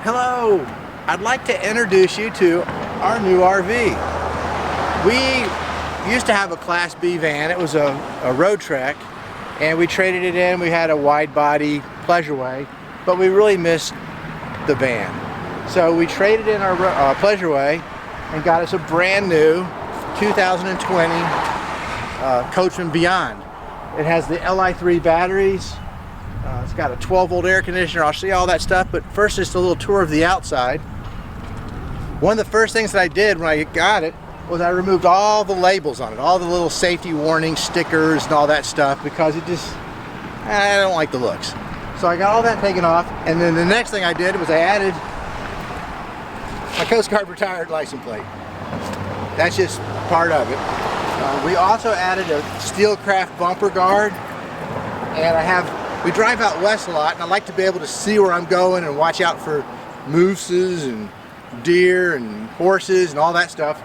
Hello! I'd like to introduce you to our new RV. We used to have a Class B van. It was a road trek, and we traded it in. We had a wide body PleasureWay, but we really missed the van. So we traded in our PleasureWay and got us a brand new 2020 Coachmen Beyond. It has the Li3 batteries. It's got a 12-volt air conditioner. I'll show you all that stuff, but first just a little tour of the outside. One of the first things that I did when I got it was I removed all the labels on it, all the little safety warning stickers and all that stuff, because I don't like the looks. So I got all that taken off, and then the next thing I did was I added my Coast Guard retired license plate. That's just part of it. We also added a Steelcraft bumper guard, and we drive out west a lot, and I like to be able to see where I'm going and watch out for mooses and deer and horses and all that stuff.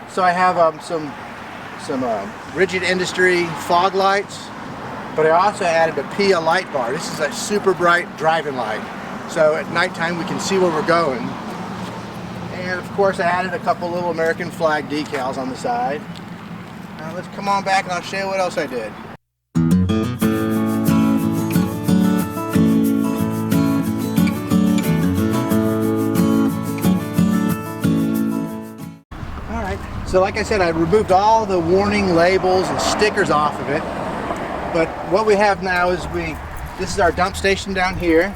So I have some Rigid Industry fog lights, but I also added a PIA light bar. This is a super bright driving light, so at nighttime we can see where we're going. And of course I added a couple little American flag decals on the side. Now let's come on back and I'll show you what else I did. So like I said, I removed all the warning labels and stickers off of it. But what we have now is this is our dump station down here.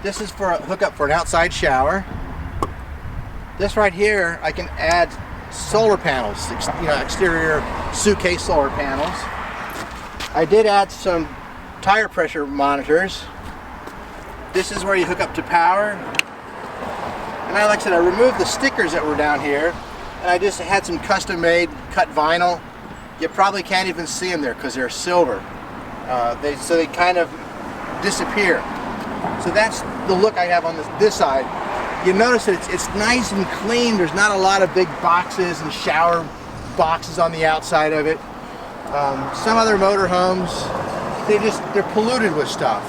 This is for a hookup for an outside shower. This right here, I can add solar panels, exterior suitcase solar panels. I did add some tire pressure monitors. This is where you hook up to power. And like I said, I removed the stickers that were down here. And I just had some custom made cut vinyl. You probably can't even see them there because they're silver. So they kind of disappear. So that's the look I have on this side. You notice that it's nice and clean. There's not a lot of big boxes and shower boxes on the outside of it. Some other motorhomes, they're polluted with stuff.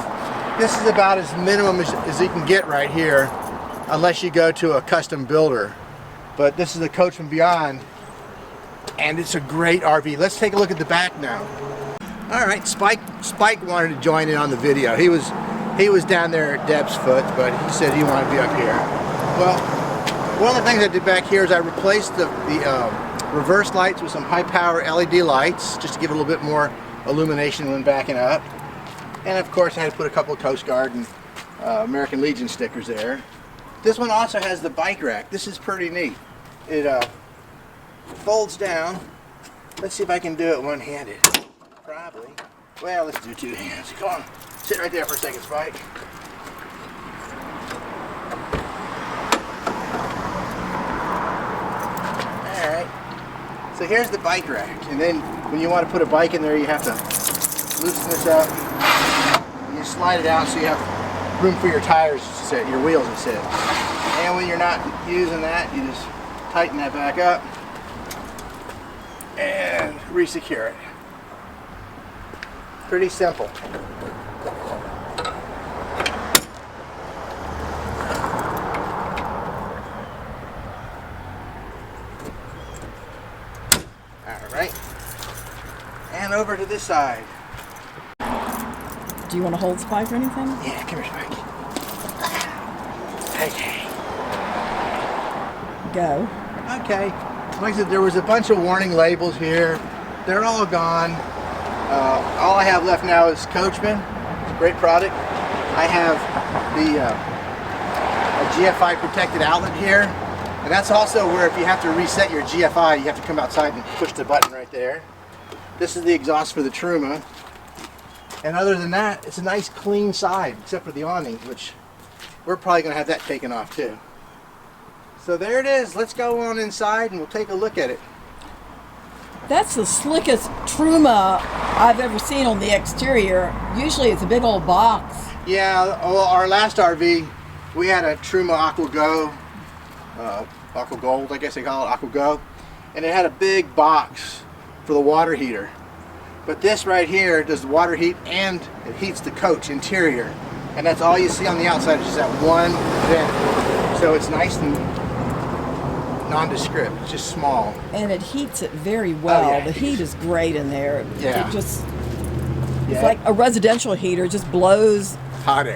This is about as minimum as you can get right here, unless you go to a custom builder. But this is the Coachmen Beyond, and it's a great RV. Let's take a look at the back now. All right, Spike wanted to join in on the video. He was down there at Deb's foot, but he said he wanted to be up here. Well, one of the things I did back here is I replaced the reverse lights with some high power LED lights, just to give it a little bit more illumination when backing up. And of course I had to put a couple of Coast Guard and American Legion stickers there. This one also has the bike rack. This is pretty neat. It folds down. Let's see if I can do it one-handed. Probably. Well, let's do two hands. Come on. Sit right there for a second, Spike. Alright. So here's the bike rack. And then when you want to put a bike in there, you have to loosen this up. And you slide it out so you have room for your tires to sit, your wheels to sit. And when you're not using that, you just tighten that back up and re-secure it. Pretty simple. Alright. And over to this side. Do you want to hold Spike or anything? Yeah, come here, Spike. Okay. Go. Okay. Like I said, there was a bunch of warning labels here. They're all gone. All I have left now is Coachmen. It's a great product. I have a GFI protected outlet here. And that's also where if you have to reset your GFI, you have to come outside and push the button right there. This is the exhaust for the Truma. And other than that, it's a nice clean side, except for the awning, which we're probably going to have that taken off too. So there it is. Let's go on inside and we'll take a look at it. That's the slickest Truma I've ever seen on the exterior. Usually it's a big old box. Yeah, well, our last RV, we had a Truma Aqua Go, Aqua Gold, I guess they call it, Aqua Go. And it had a big box for the water heater. But this right here does the water heat and it heats the coach interior. And that's all you see on the outside is just that one vent. So it's nice and nondescript. It's just small. And it heats it very well. Oh, yeah. The heat is great in there. Yeah. It just, it's like a residential heater. It just blows hot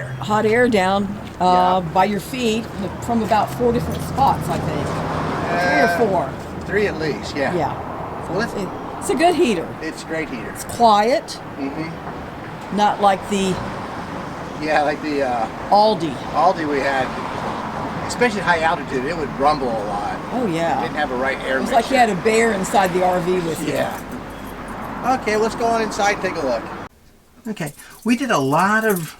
air down by your feet from about 4 different spots, I think. 3 or 4. 3 at least, yeah. Yeah. Well, it's a good heater. it's a great heater. It's quiet. Mm-hmm. Not like the Aldi we had, especially high altitude, it would rumble a lot. Oh yeah. It didn't have a right air It was mixture. like you had a bear inside the RV with you. Yeah. Okay, let's go on inside and take a look. Okay, we did a lot of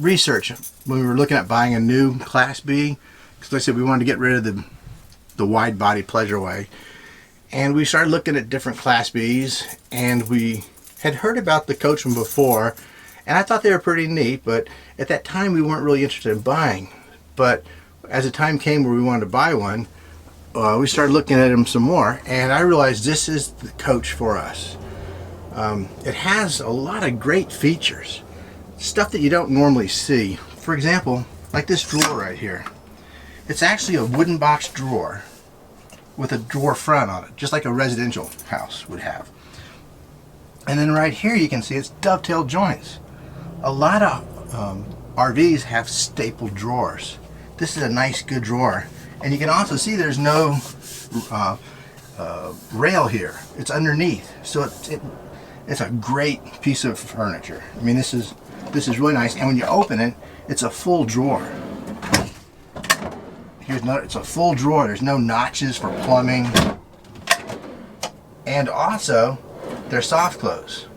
research when we were looking at buying a new Class B, because like I said, we wanted to get rid of the wide body PleasureWay. And we started looking at different Class Bs, and we had heard about the Coachmen before, and I thought they were pretty neat, but at that time we weren't really interested in buying. But as the time came where we wanted to buy one, we started looking at them some more, and I realized this is the coach for us. It has a lot of great features, stuff that you don't normally see. For example, like this drawer right here. It's actually a wooden box drawer with a drawer front on it, just like a residential house would have. And then right here you can see it's dovetail joints. A lot of RVs have stapled drawers. This is a nice, good drawer. And you can also see there's no rail here. It's underneath. So it's a great piece of furniture. I mean, this is really nice. And when you open it, it's a full drawer. It's a full drawer. There's no notches for plumbing. And also, they're soft close,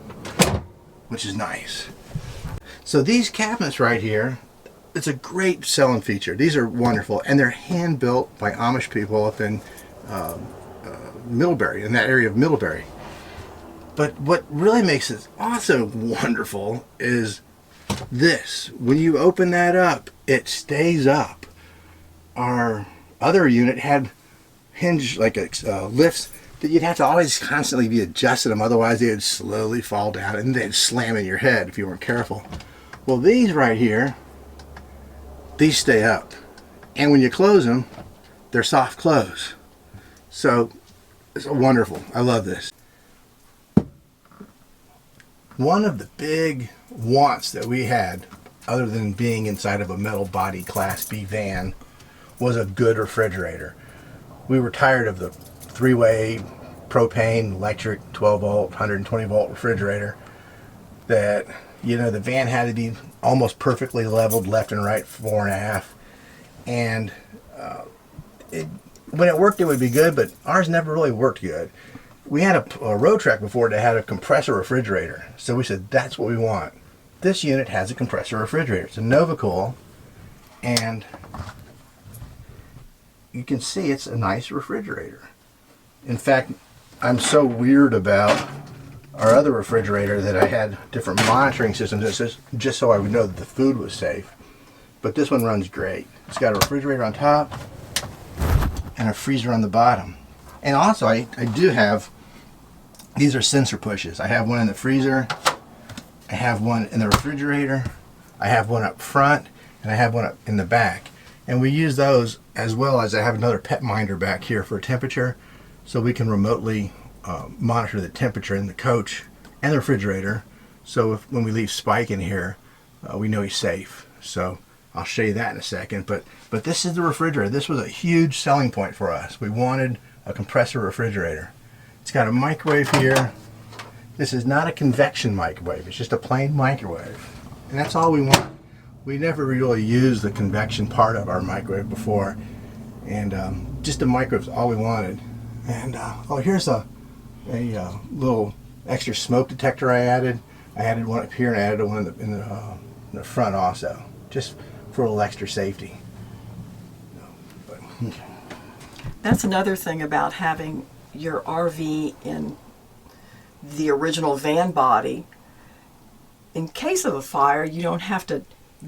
which is nice. So these cabinets right here, it's a great selling feature. These are wonderful, and they're hand built by Amish people up in Middlebury, in that area of Middlebury. But what really makes it also wonderful is this. When you open that up, it stays up. Our other unit had hinge, like lifts, that you'd have to always constantly be adjusting them, otherwise they would slowly fall down and they'd slam in your head if you weren't careful. Well, these right here, these stay up, and when you close them, they're soft close. So it's wonderful. I love this. One of the big wants that we had, other than being inside of a metal body Class B van, was a good refrigerator. We were tired of the 3-way propane electric 12 volt 120 volt refrigerator that, you know, the van had to be almost perfectly leveled left and right 4.5, and when it worked it would be good, but ours never really worked good. We had a road track before that had a compressor refrigerator, so we said that's what we want. This unit has a compressor refrigerator. It's a NovaCool, and you can see it's a nice refrigerator. In fact, I'm so weird about our other refrigerator that I had different monitoring systems just so I would know that the food was safe. But this one runs great. It's got a refrigerator on top and a freezer on the bottom. And also I do have, these are sensor pushes. I have one in the freezer, I have one in the refrigerator, I have one up front, and I have one up in the back. And we use those, as well as I have another pet minder back here for temperature, so we can remotely monitor the temperature in the coach and the refrigerator. So when we leave Spike in here, we know he's safe. So I'll show you that in a second. But this is the refrigerator. This was a huge selling point for us. We wanted a compressor refrigerator. It's got a microwave here. This is not a convection microwave. It's just a plain microwave. And that's all we want. We never really used the convection part of our microwave before. And just the microwave's all we wanted. And oh, here's a little extra smoke detector I added. I added one up here, and I added one in the front also, just for a little extra safety. That's another thing about having your RV in the original van body. In case of a fire, you don't have to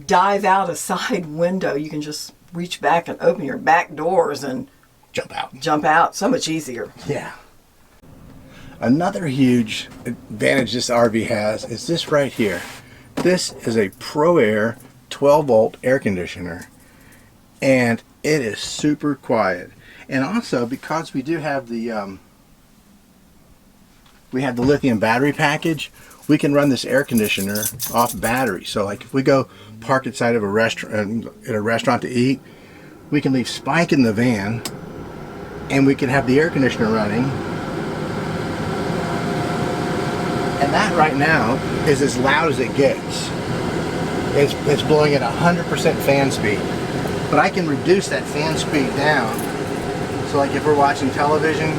dive out a side window. You can just reach back and open your back doors and jump out. So much easier. Yeah. Another huge advantage this RV has is this right here. This is a Pro Air 12-volt air conditioner, and it is super quiet. And also, because we do have the lithium battery package, we can run this air conditioner off battery. So like if we go park inside of a restaurant, at a restaurant to eat, we can leave Spike in the van and we can have the air conditioner running. And that right now is as loud as it gets. It's blowing at 100% fan speed. But I can reduce that fan speed down. So like if we're watching television,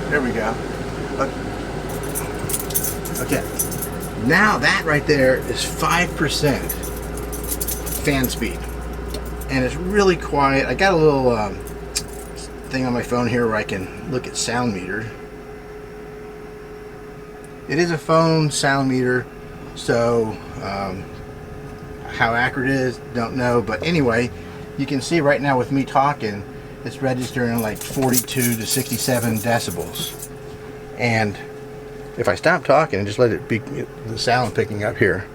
there we go. Okay. Now that right there is 5% fan speed. And it's really quiet. I got a little thing on my phone here where I can look at sound meter. It is a phone sound meter, so how accurate it is, don't know. But anyway, you can see right now with me talking, it's registering like 42 to 67 decibels. And if I stop talking and just let it be the sound picking up here.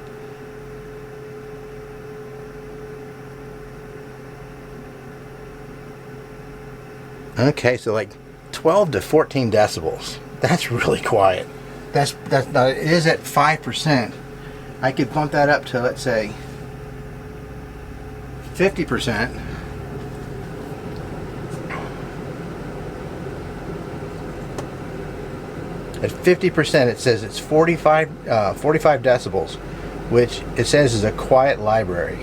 Okay, so like 12 to 14 decibels. That's really quiet. That's not, it is at 5%. I could bump that up to, let's say, 50%. At 50%, it says it's 45 decibels, which it says is a quiet library.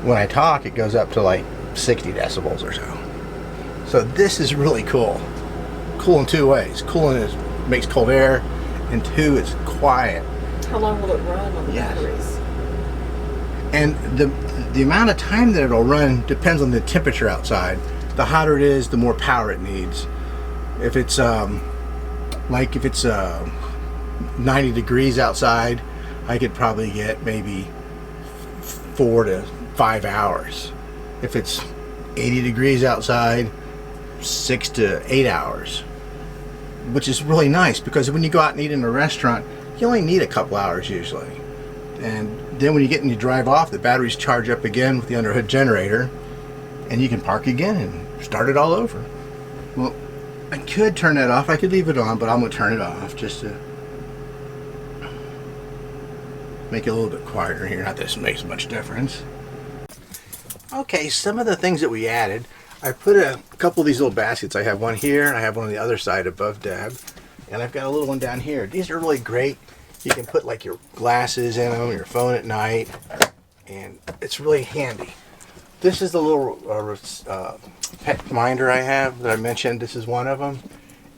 When I talk, it goes up to like 60 decibels or so. So this is really cool. Cool in two ways. Cool in it makes cold air, and two, it's quiet. How long will it run on the batteries? And the amount of time that it'll run depends on the temperature outside. The hotter it is, the more power it needs. If it's like if it's 90 degrees outside, I could probably get maybe 4 to 5 hours. If it's 80 degrees outside, 6 to 8 hours, which is really nice because when you go out and eat in a restaurant, you only need a couple hours usually. And then when you get and you drive off, the batteries charge up again with the underhood generator, and you can park again and start it all over. Well, I could turn that off. I could leave it on, but I'm going to turn it off just to make it a little bit quieter here. Not that this makes much difference. Okay, some of the things that we added, I put a couple of these little baskets. I have one here, and I have one on the other side above Deb, and I've got a little one down here. These are really great. You can put like your glasses in them, your phone at night, and it's really handy. This is the little pet minder I have that I mentioned. This is one of them.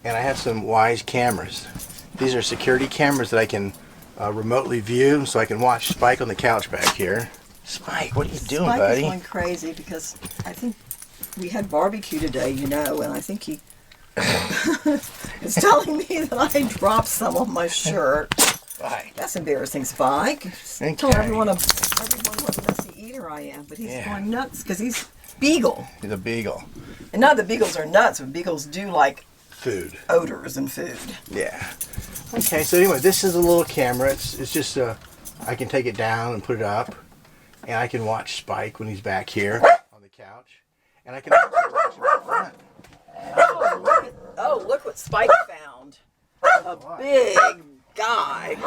And I have some Wise cameras. These are security cameras that I can remotely view, so I can watch Spike on the couch back here. Spike, what are you doing, buddy? Spike is going crazy because I think we had barbecue today, you know, and I think he is telling me that I dropped some on my shirt. Spike. That's embarrassing, Spike. Okay. Tell everyone what a messy eater I am, but he's going nuts because he's beagle. He's a beagle. And not that beagles are nuts, but beagles do like food, odors and food. Yeah. Okay, so anyway, this is a little camera. It's just I can take it down and put it up, and I can watch Spike when he's back here on the couch, and I can also watch him in front. Oh, look what Spike found. A big guy.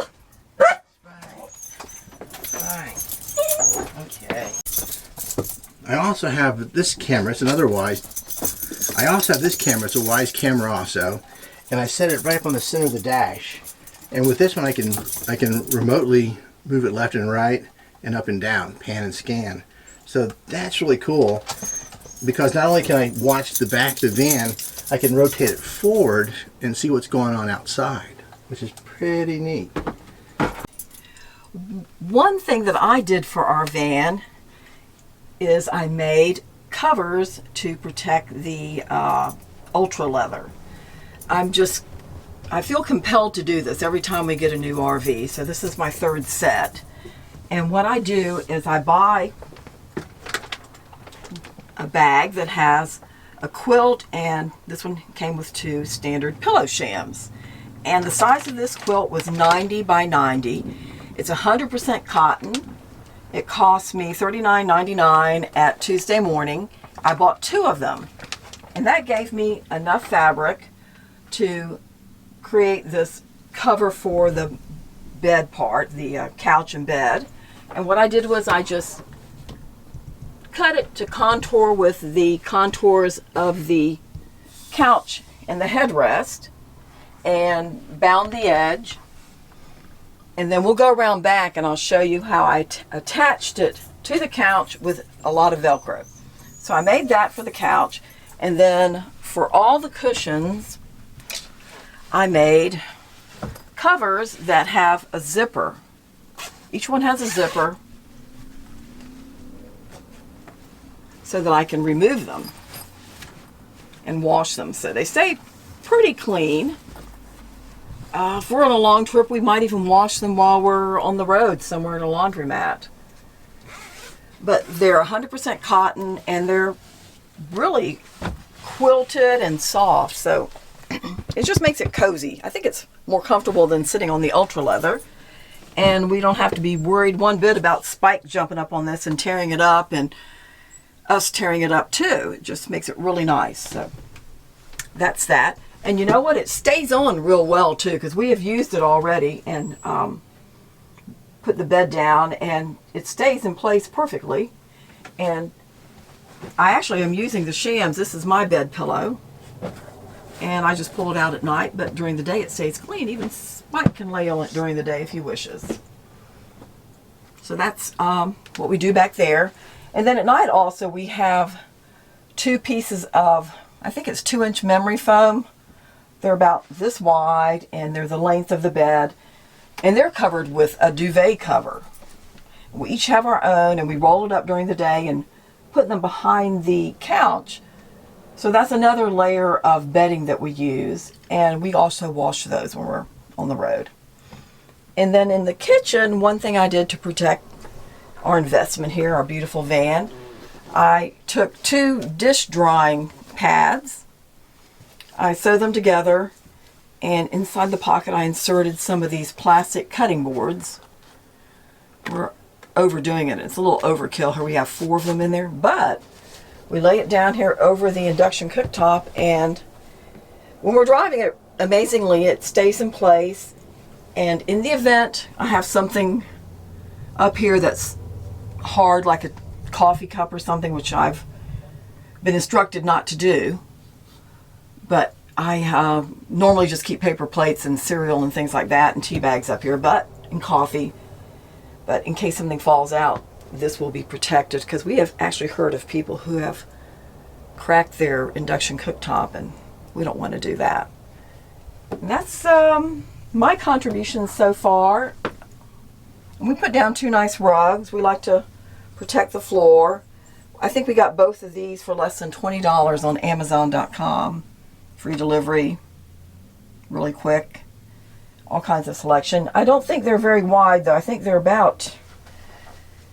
Spike. Okay. I also have this camera. It's another Wise. I also have this camera. It's a Wise camera also, and I set it right up on the center of the dash. And with this one, I can remotely move it left and right and up and down, pan and scan. So that's really cool because not only can I watch the back of the van, I can rotate it forward and see what's going on outside, which is pretty neat. One thing that I did for our van is I made covers to protect the ultra leather. I'm just I feel compelled to do this every time we get a new RV. So this is my third set. And what I do is I buy a bag that has a quilt, and this one came with 2 standard pillow shams. And the size of this quilt was 90 by 90. It's 100% cotton. It cost me $39.99 at Tuesday morning. I bought 2 of them. And that gave me enough fabric to create this cover for the bed part, the couch and bed. And what I did was I just cut it to contour with the contours of the couch and the headrest, and bound the edge. And then we'll go around back and I'll show you how I attached it to the couch with a lot of Velcro. So I made that for the couch, and then for all the cushions I made covers that have a zipper. Each one has a zipper so that I can remove them and wash them so they stay pretty clean. If we're on a long trip, we might even wash them while we're on the road somewhere in a laundromat. But they're 100% cotton, and they're really quilted and soft, so it just makes it cozy. I think it's more comfortable than sitting on the ultra leather, and we don't have to be worried one bit about Spike jumping up on this and tearing it up, and us tearing it up too. It just makes it really nice. So that's that. And you know what? It stays on real well too, because we have used it already and put the bed down, and it stays in place perfectly. And I actually am using the shams. This is my bed pillow, and I just pull it out at night, but during the day it stays clean. Even Spike can lay on it during the day if he wishes. So that's what we do back there. And then at night also we have 2 pieces of, I think it's 2-inch memory foam. They're about this wide, and they're the length of the bed, and they're covered with a duvet cover. We each have our own, and we roll it up during the day and put them behind the couch. So that's another layer of bedding that we use, and we also wash those when we're on the road. And then in the kitchen, one thing I did to protect our investment here, our beautiful van, I took 2 dish drying pads. I sewed them together, and inside the pocket I inserted some of these plastic cutting boards. We're overdoing it. It's a little overkill here. We have 4 of them in there, but we lay it down here over the induction cooktop, and when we're driving it, amazingly, it stays in place. And in the event I have something up here that's hard, like a coffee cup or something, which I've been instructed not to do, but I normally just keep paper plates and cereal and things like that and tea bags up here, and coffee. But in case something falls out, this will be protected, because we have actually heard of people who have cracked their induction cooktop, and we don't want to do that. And that's my contribution so far. And we put down 2 nice rugs. We like to protect the floor. I think we got both of these for less than $20 on Amazon.com. Free delivery, really quick, all kinds of selection. I don't think they're very wide though. I think they're about,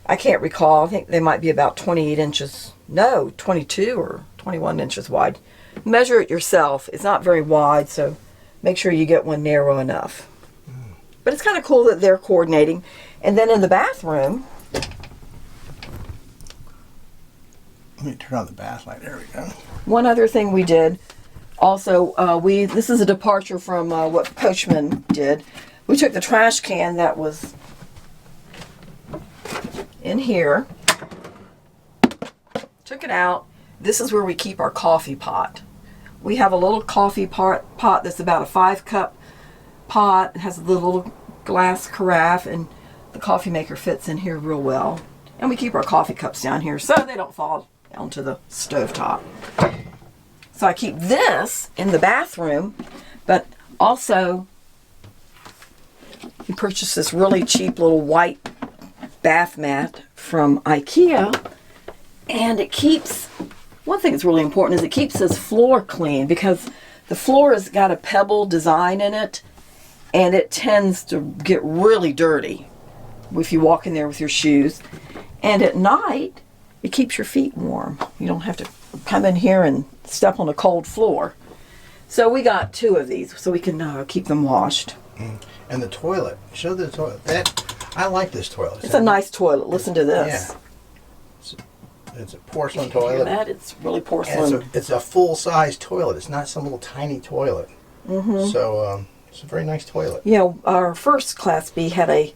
I can't recall, I think they might be about 28 inches, no, 22 or 21 inches wide. Measure it yourself. It's not very wide, so make sure you get one narrow enough. But it's kind of cool that they're coordinating. And then in the bathroom, let me turn on the bath light. There we go. One other thing we did, also, this is a departure from what Coachmen did. We took the trash can that was in here, took it out. This is where we keep our coffee pot. We have a little coffee pot that's about a 5-cup pot. It has a little glass carafe, and the coffee maker fits in here real well. And we keep our coffee cups down here so they don't fall onto the stovetop. So I keep this in the bathroom, but also we purchased this really cheap little white bath mat from IKEA, and it keeps, one thing that's really important is it keeps this floor clean, because The floor has got a pebble design in it, and it tends to get really dirty if you walk in there with your shoes. And at night, it keeps your feet warm. You don't have to come in here and step on a cold floor. So we got 2 of these so we can keep them washed. And the toilet. Show the toilet. I like this toilet. It's a nice toilet. Listen to this. Yeah. It's a porcelain You can hear toilet. that? It's really And porcelain. it's a full-size toilet. It's not some little tiny toilet. So it's a very nice toilet. You know, our first Class B had a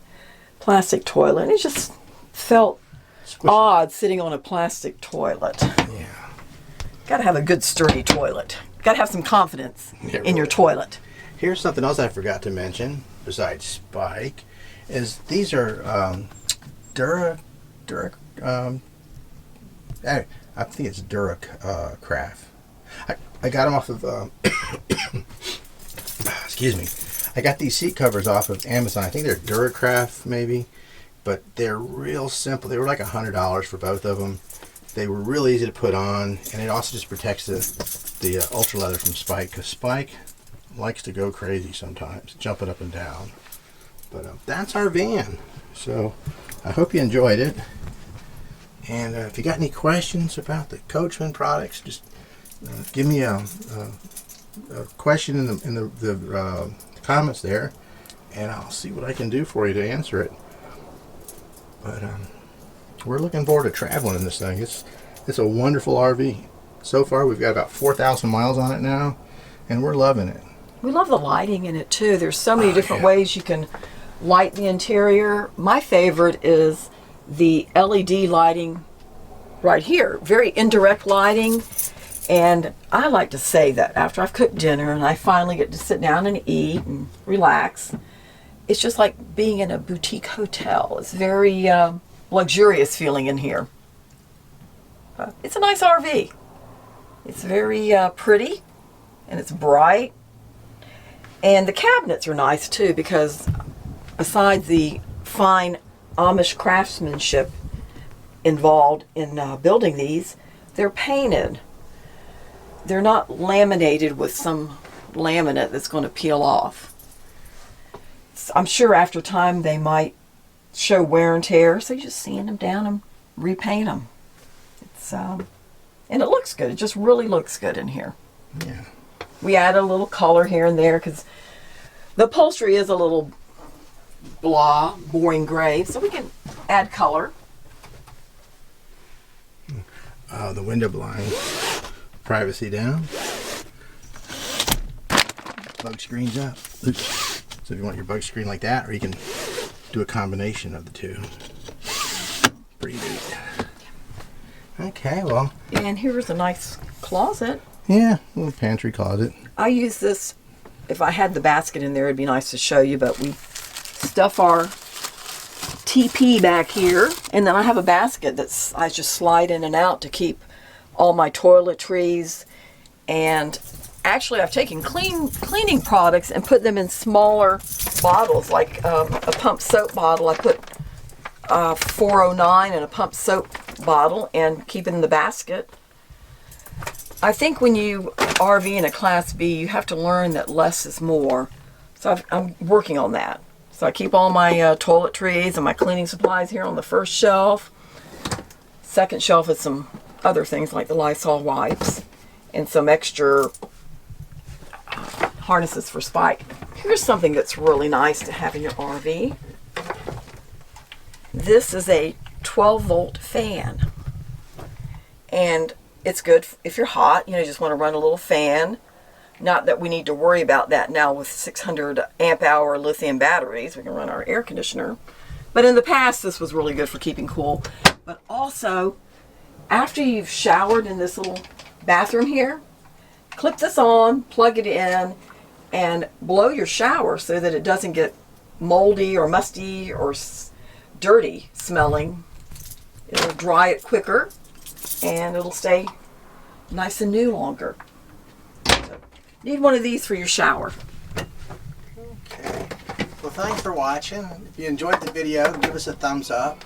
plastic toilet, and it just felt Squishy. odd sitting on a plastic toilet. Yeah. Got to have a good sturdy toilet. Got to have some confidence Yeah, in your really. toilet. Here's something else I forgot to mention, besides Spike, is these are I think it's Craft. I got them off of, excuse me. I got these seat covers off of Amazon. I think they're Duracraft maybe, but they're real simple. They were like $100 for both of them. They were real easy to put on, and it also just protects the ultra leather from Spike, because Spike likes to go crazy sometimes, jumping up and down. But that's our van. So I hope you enjoyed it. And if you got any questions about the Coachmen products, just give me a question in the comments there, and I'll see what I can do for you to answer it. But we're looking forward to traveling in this thing. It's a wonderful RV. So far, we've got about 4,000 miles on it now, and we're loving it. We love the lighting in it too. There's so many different ways you can light the interior. My favorite is the LED lighting right here. Very indirect lighting. And I like to say that after I've cooked dinner and I finally get to sit down and eat and relax, it's just like being in a boutique hotel. It's very luxurious feeling in here. It's a nice RV. It's very pretty, and it's bright. And the cabinets are nice too, because besides the fine Amish craftsmanship involved in building these, they're painted. They're not laminated with some laminate that's going to peel off. I'm sure after time they might show wear and tear, so you just sand them down and repaint them. It's and it looks good. It just really looks good in here. Yeah. We add a little color here and there because the upholstery is a little blah, boring gray, so we can add color. The window blind, privacy down, bug screens up. Oops. So if you want your bug screen like that, or you can do a combination of the two. Pretty neat. Okay, well. And here's a nice closet. Yeah, little pantry closet. I use this, if I had the basket in there, it'd be nice to show you, but we stuff our TP back here, and then I have a basket that's I just slide in and out to keep all my toiletries. And actually I've taken cleaning products and put them in smaller bottles, like a pump soap bottle. I put 409 in a pump soap bottle and keep it in the basket. I think when you RV in a Class B, you have to learn that less is more. So I'm working on that. So I keep all my toiletries and my cleaning supplies here on the first shelf. Second shelf is some other things like the Lysol wipes and some extra harnesses for Spike. Here's something that's really nice to have in your RV. This is a 12-volt fan. And it's good if you're hot, you just want to run a little fan. Not that we need to worry about that now with 600 amp hour lithium batteries. We can run our air conditioner. But in the past, this was really good for keeping cool. But also, after you've showered in this little bathroom here, clip this on, plug it in, and blow your shower so that it doesn't get moldy or musty or dirty smelling. It'll dry it quicker, and it'll stay nice and new longer. So, need one of these for your shower. Okay. Well, thanks for watching. If you enjoyed the video, give us a thumbs up.